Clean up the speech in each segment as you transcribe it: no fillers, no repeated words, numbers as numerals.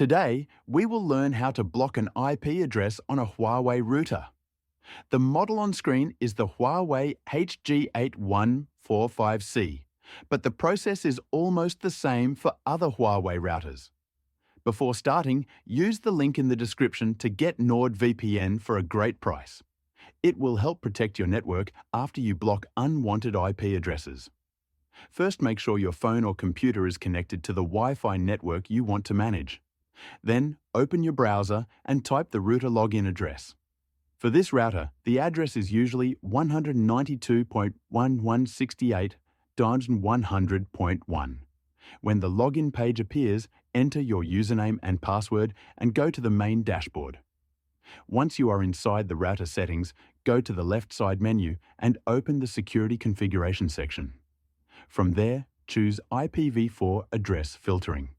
Today, we will learn how to block an IP address on a Huawei router. The model on screen is the Huawei HG8145C, but the process is almost the same for other Huawei routers. Before starting, use the link in the description to get NordVPN for a great price. It will help protect your network after you block unwanted IP addresses. First, make sure your phone or computer is connected to the Wi-Fi network you want to manage. Then, open your browser and type the router login address. For this router, the address is usually 192.1168.100.1. When the login page appears, enter your username and password and go to the main dashboard. Once you are inside the router settings, go to the left side menu and open the Security Configuration section. From there, choose IPv4 Address Filtering.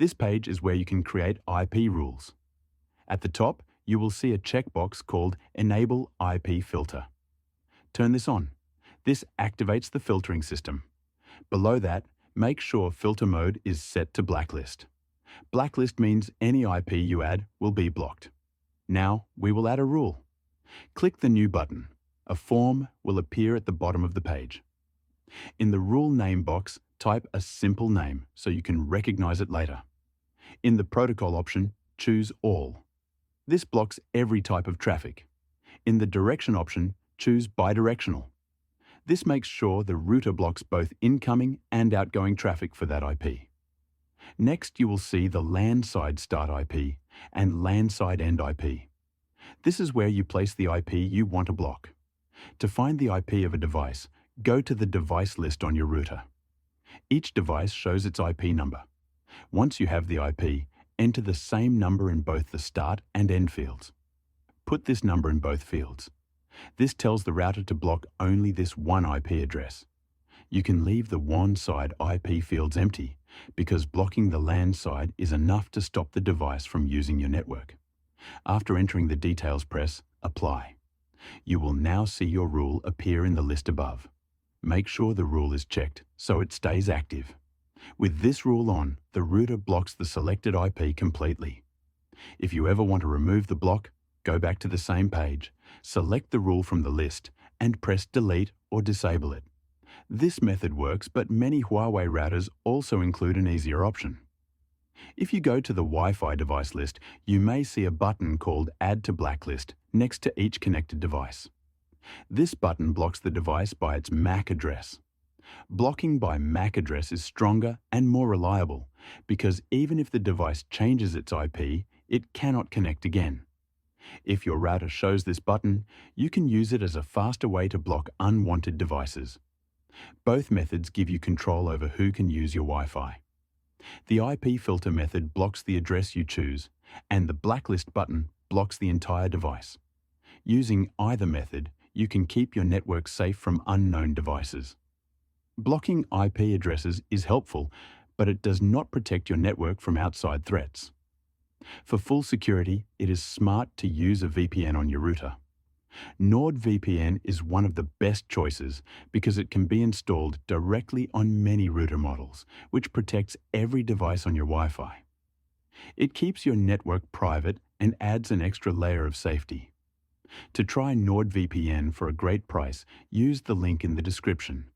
This page is where you can create IP rules. At the top, you will see a checkbox called Enable IP Filter. Turn this on. This activates the filtering system. Below that, make sure filter mode is set to blacklist. Blacklist means any IP you add will be blocked. Now, we will add a rule. Click the New button. A form will appear at the bottom of the page. In the rule name box, type a simple name so you can recognize it later. In the protocol option, choose All. This blocks every type of traffic. In the direction option, choose Bidirectional. This makes sure the router blocks both incoming and outgoing traffic for that IP. Next, you will see the LAN side start IP and LAN side end IP. This is where you place the IP you want to block. To find the IP of a device, go to the device list on your router. Each device shows its IP number. Once you have the IP, enter the same number in both the start and end fields. Put this number in both fields. This tells the router to block only this one IP address. You can leave the WAN side IP fields empty because blocking the LAN side is enough to stop the device from using your network. After entering the details, press Apply. You will now see your rule appear in the list above. Make sure the rule is checked so it stays active. With this rule on, the router blocks the selected IP completely. If you ever want to remove the block, go back to the same page, select the rule from the list, and press Delete or disable it. This method works, but many Huawei routers also include an easier option. If you go to the Wi-Fi device list, you may see a button called Add to Blacklist next to each connected device. This button blocks the device by its MAC address. Blocking by MAC address is stronger and more reliable because even if the device changes its IP, it cannot connect again. If your router shows this button, you can use it as a faster way to block unwanted devices. Both methods give you control over who can use your Wi-Fi. The IP filter method blocks the address you choose, and the blacklist button blocks the entire device. Using either method, you can keep your network safe from unknown devices. Blocking IP addresses is helpful, but it does not protect your network from outside threats. For full security, it is smart to use a VPN on your router. NordVPN is one of the best choices because it can be installed directly on many router models, which protects every device on your Wi-Fi. It keeps your network private and adds an extra layer of safety. To try NordVPN for a great price, use the link in the description.